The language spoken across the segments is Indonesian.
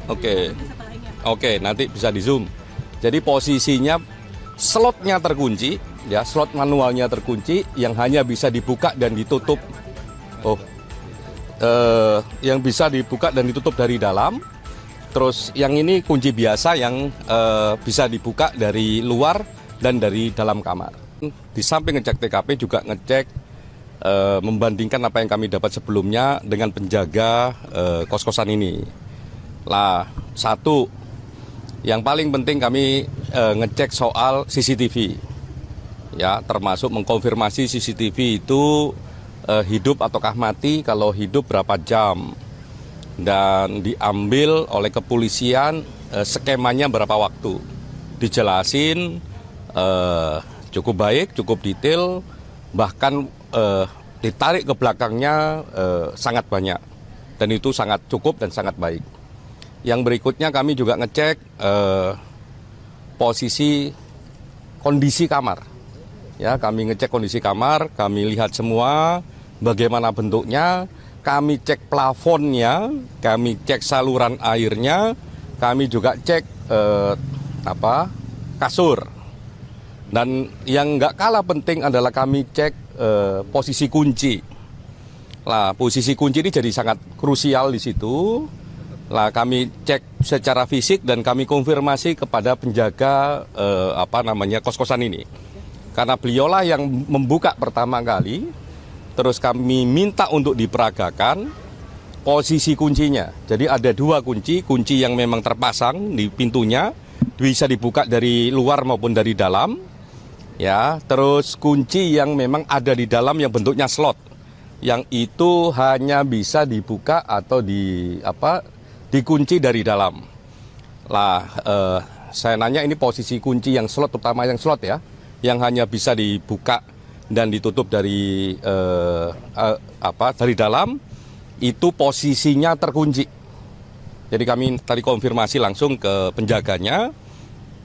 Oke. Oke, nanti bisa di zoom. Jadi posisinya slotnya terkunci, ya, slot manualnya terkunci, yang hanya bisa dibuka dan ditutup. Oh, yang bisa dibuka dan ditutup dari dalam. Terus yang ini kunci biasa yang bisa dibuka dari luar dan dari dalam kamar. Di samping ngecek TKP juga ngecek membandingkan apa yang kami dapat sebelumnya dengan penjaga kos-kosan ini. Lah, satu, yang paling penting kami ngecek soal CCTV. Ya, termasuk mengkonfirmasi CCTV itu hidup ataukah mati, kalau hidup berapa jam. Dan diambil oleh kepolisian skemanya berapa waktu. Dijelasin cukup baik, cukup detail, bahkan ditarik ke belakangnya sangat banyak. Dan itu sangat cukup dan sangat baik. Yang berikutnya kami juga ngecek posisi kondisi kamar. Ya, kami ngecek kondisi kamar, kami lihat semua bagaimana bentuknya, kami cek plafonnya, kami cek saluran airnya, kami juga cek kasur. Dan yang nggak kalah penting adalah kami cek posisi kunci. Lah, posisi kunci ini jadi sangat krusial di situ. Lah, kami cek secara fisik dan kami konfirmasi kepada penjaga kos-kosan ini. Karena beliaulah yang membuka pertama kali, terus kami minta untuk diperagakan posisi kuncinya. Jadi ada dua kunci yang memang terpasang di pintunya, bisa dibuka dari luar maupun dari dalam. Ya, terus kunci yang memang ada di dalam yang bentuknya slot, yang itu hanya bisa dibuka atau dikunci dari dalam. Lah, saya nanya ini posisi kunci yang slot, terutama yang slot ya, yang hanya bisa dibuka dan ditutup dari dari dalam, itu posisinya terkunci. Jadi kami tadi konfirmasi langsung ke penjaganya,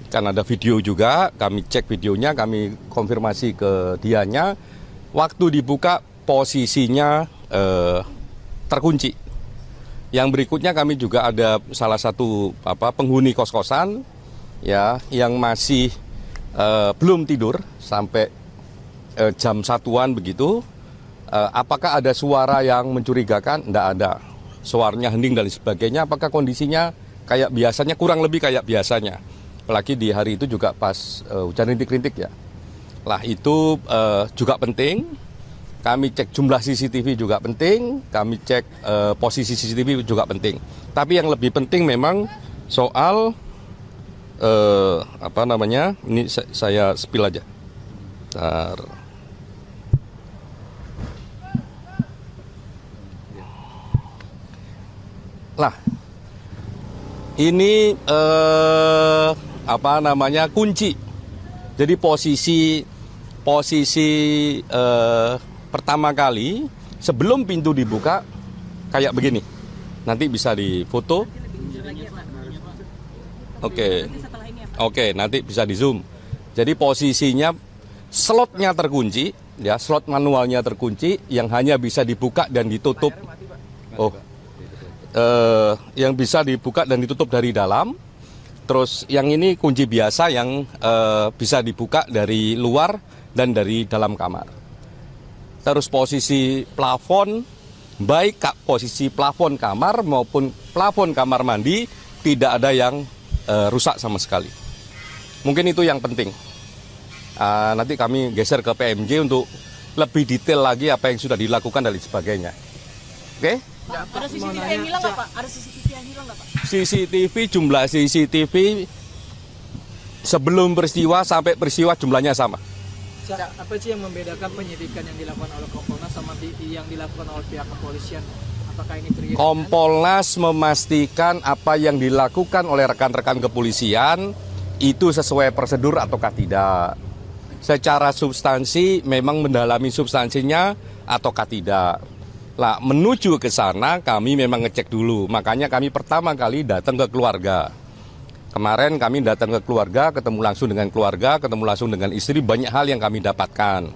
kan ada video juga, kami cek videonya, kami konfirmasi ke dianya, waktu dibuka posisinya terkunci. Yang berikutnya kami juga ada salah satu penghuni kos-kosan ya yang masih belum tidur sampai jam 1-an begitu. Apakah ada suara yang mencurigakan? Tidak ada. Suaranya hening dan sebagainya. Apakah kondisinya kayak biasanya? Kurang lebih kayak biasanya. Apalagi di hari itu juga pas hujan rintik-rintik ya. Lah, itu juga penting. Kami cek jumlah CCTV juga penting. Kami cek posisi CCTV juga penting. Tapi yang lebih penting memang soal ini saya spill aja. Bentar. Lah, ini kunci. Jadi posisi pertama kali sebelum pintu dibuka kayak begini. Nanti bisa difoto. Oke, nanti bisa di zoom. Jadi posisinya slotnya terkunci, ya, slot manualnya terkunci, yang hanya bisa dibuka dan ditutup. Oh, yang bisa dibuka dan ditutup dari dalam. Terus yang ini kunci biasa yang bisa dibuka dari luar dan dari dalam kamar. Terus posisi plafon, baik posisi plafon kamar maupun plafon kamar mandi, tidak ada yang rusak sama sekali. Mungkin itu yang penting. Nanti kami geser ke PMJ untuk lebih detail lagi apa yang sudah dilakukan dan sebagainya. Oke? Ada CCTV yang hilang nggak, Pak? Ada CCTV yang hilang nggak, Pak? Jumlah CCTV sebelum peristiwa sampai peristiwa jumlahnya sama. Apa sih yang membedakan penyidikan yang dilakukan oleh Kompolnas sama yang dilakukan oleh pihak kepolisian? Apakah ini terikat? Kompolnas memastikan apa yang dilakukan oleh rekan-rekan kepolisian itu sesuai prosedur ataukah tidak. Secara substansi memang mendalami substansinya ataukah tidak. Lah, menuju ke sana kami memang ngecek dulu. Makanya kami pertama kali datang ke keluarga. Kemarin kami datang ke keluarga, ketemu langsung dengan keluarga, ketemu langsung dengan istri, banyak hal yang kami dapatkan.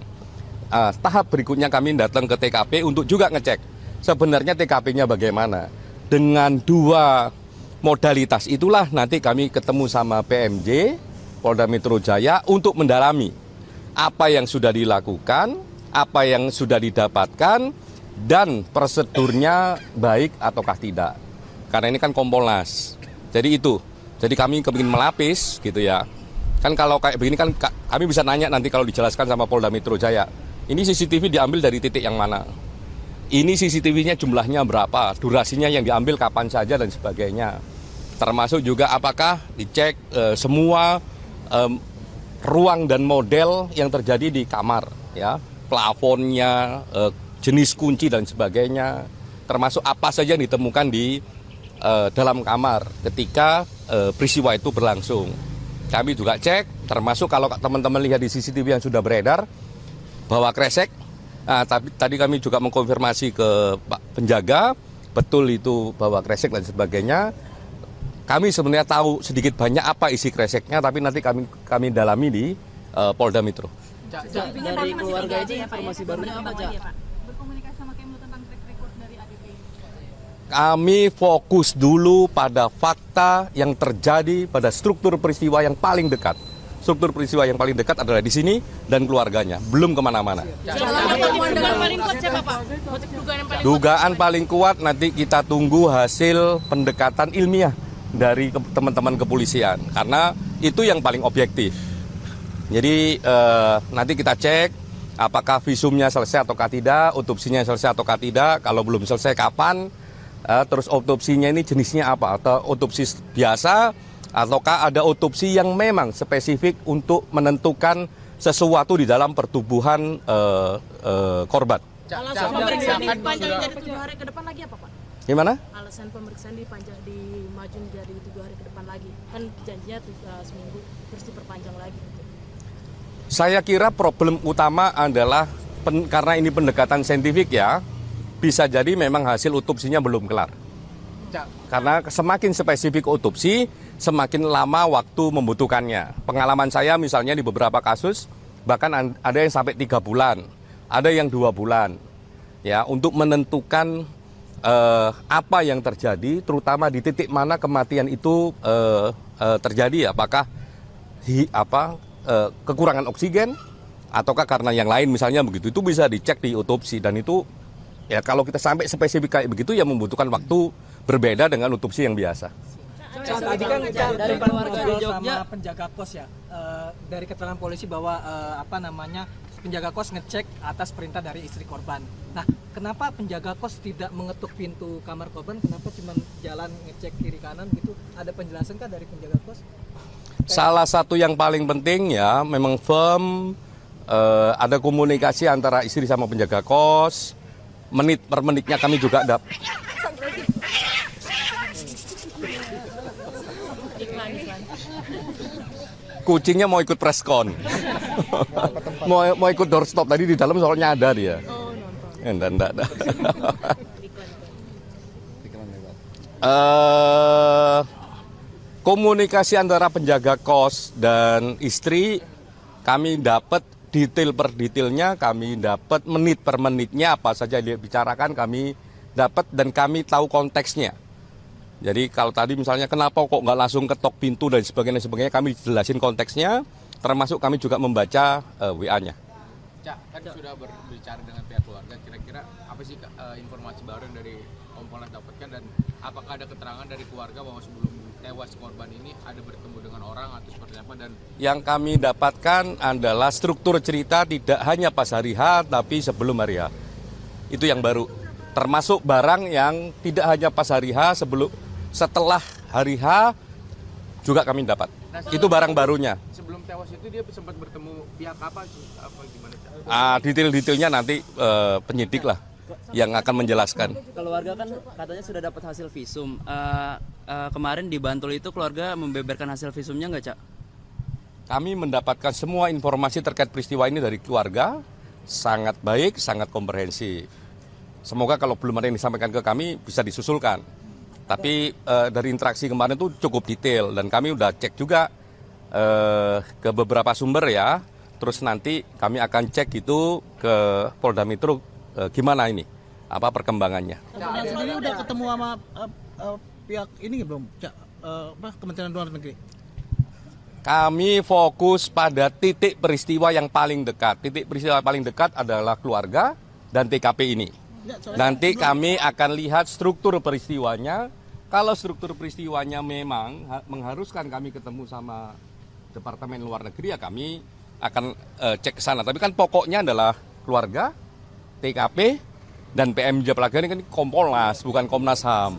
Tahap berikutnya kami datang ke TKP untuk juga ngecek sebenarnya TKP-nya bagaimana. Dengan dua modalitas itulah nanti kami ketemu sama PMJ, Polda Metro Jaya untuk mendalami apa yang sudah dilakukan, apa yang sudah didapatkan, dan prosedurnya baik ataukah tidak. Karena ini kan Kompolnas. Jadi itu. Jadi kami ingin melapis gitu ya. Kan kalau kayak begini kan kami bisa nanya nanti kalau dijelaskan sama Polda Metro Jaya. Ini CCTV diambil dari titik yang mana? Ini CCTV-nya jumlahnya berapa? Durasinya yang diambil kapan saja dan sebagainya. Termasuk juga apakah dicek semua ruang dan model yang terjadi di kamar, ya, plafonnya, jenis kunci dan sebagainya. Termasuk apa saja yang ditemukan di dalam kamar ketika peristiwa itu berlangsung. Kami juga cek, termasuk kalau teman-teman lihat di CCTV yang sudah beredar, bahwa kresek, tapi tadi kami juga mengkonfirmasi ke Pak Penjaga, betul itu bahwa kresek dan sebagainya. Kami sebenarnya tahu sedikit banyak apa isi kreseknya, tapi nanti kami dalami di Polda Metro. Dari keluarga ini informasi barunya apa, Cak? Berkomunikasi sama Kemlu tentang track record dari ADP ini. Kami fokus dulu pada fakta yang terjadi pada struktur peristiwa yang paling dekat. Struktur peristiwa yang paling dekat adalah di sini dan keluarganya, belum kemana-mana. Dugaan paling kuat nanti kita tunggu hasil pendekatan ilmiah dari teman-teman kepolisian, karena itu yang paling objektif. Jadi nanti kita cek apakah visumnya selesai ataukah tidak, otopsinya selesai ataukah tidak, kalau belum selesai kapan, terus otopsinya ini jenisnya apa, atau otopsi biasa, ataukah ada otopsi yang memang spesifik untuk menentukan sesuatu di dalam pertubuhan korban. Alasan pemeriksaan dipanjang jadi 7 hari ke depan lagi apa, Pak? Gimana? Alasan pemeriksaan dimaju jadi 7 hari ke depan lagi. Kan janjinya seminggu terus diperpanjang lagi. Saya kira problem utama adalah karena ini pendekatan saintifik ya, bisa jadi memang hasil otopsinya belum kelar. Karena semakin spesifik otopsi, semakin lama waktu membutuhkannya. Pengalaman saya misalnya di beberapa kasus, bahkan ada yang sampai 3 bulan, ada yang 2 bulan. Ya, untuk menentukan apa yang terjadi, terutama di titik mana kematian itu terjadi, apakah kekurangan oksigen, ataukah karena yang lain misalnya begitu, itu bisa dicek di otopsi, dan itu ya kalau kita sampai spesifik kayak begitu ya membutuhkan waktu berbeda dengan otopsi yang biasa. Tadi kan dari keluarga di Jogja sama penjaga kos ya, dari keterangan polisi bahwa penjaga kos ngecek atas perintah dari istri korban. Nah, kenapa penjaga kos tidak mengetuk pintu kamar korban? Kenapa cuma jalan ngecek kiri kanan gitu? Ada penjelasan kah dari penjaga kos? Salah satu yang paling penting ya, memang firm, ada komunikasi antara istri sama penjaga kos. Menit per menitnya kami juga ada. Kucingnya mau ikut preskon. mau ikut doorstop tadi di dalam soalnya ada dia. Oh, nonton. Enggak. Komunikasi antara penjaga kos dan istri kami dapat detail per detailnya, kami dapat menit per menitnya, apa saja dia bicarakan kami dapat, dan kami tahu konteksnya. Jadi kalau tadi misalnya kenapa kok nggak langsung ketok pintu dan sebagainya, kami jelasin konteksnya, termasuk kami juga membaca WA-nya. Cak, kan sudah berbicara dengan pihak keluarga, kira-kira apa sih informasi baru yang dari Kompolnas dapatkan, dan apakah ada keterangan dari keluarga bahwa sebelum tewas korban ini ada bertemu dengan orang atau seperti apa? Dan yang kami dapatkan adalah struktur cerita tidak hanya pas hari H tapi sebelum hari H. Itu yang baru. Termasuk barang yang tidak hanya pas hari H, setelah hari H juga kami dapat. Itu barang barunya. sebelum tewas itu dia sempat bertemu pihak apa gimana, Cak? Detail-detailnya nanti penyidik lah yang akan menjelaskan. keluarga kan katanya sudah dapat hasil visum. Kemarin di Bantul itu keluarga membeberkan hasil visumnya nggak, Cak? Kami mendapatkan semua informasi terkait peristiwa ini dari keluarga, sangat baik, sangat komprehensif. Semoga kalau belum ada yang disampaikan ke kami bisa disusulkan. Tapi dari interaksi kemarin itu cukup detail, dan kami udah cek juga ke beberapa sumber ya. Terus nanti kami akan cek itu ke Polda Metro gimana ini, apa perkembangannya. Sendiri udah ketemu sama pihak ini belum, Kementerian Luar Negeri? Kami fokus pada titik peristiwa yang paling dekat. Titik peristiwa paling dekat adalah keluarga dan TKP ini. Nanti kami akan lihat struktur peristiwanya. Kalau struktur peristiwanya memang mengharuskan kami ketemu sama Departemen Luar Negeri, ya kami akan cek ke sana. Tapi kan pokoknya adalah keluarga, TKP, dan PM Jaya Pelaga ini kan Kompolnas, bukan Komnas HAM.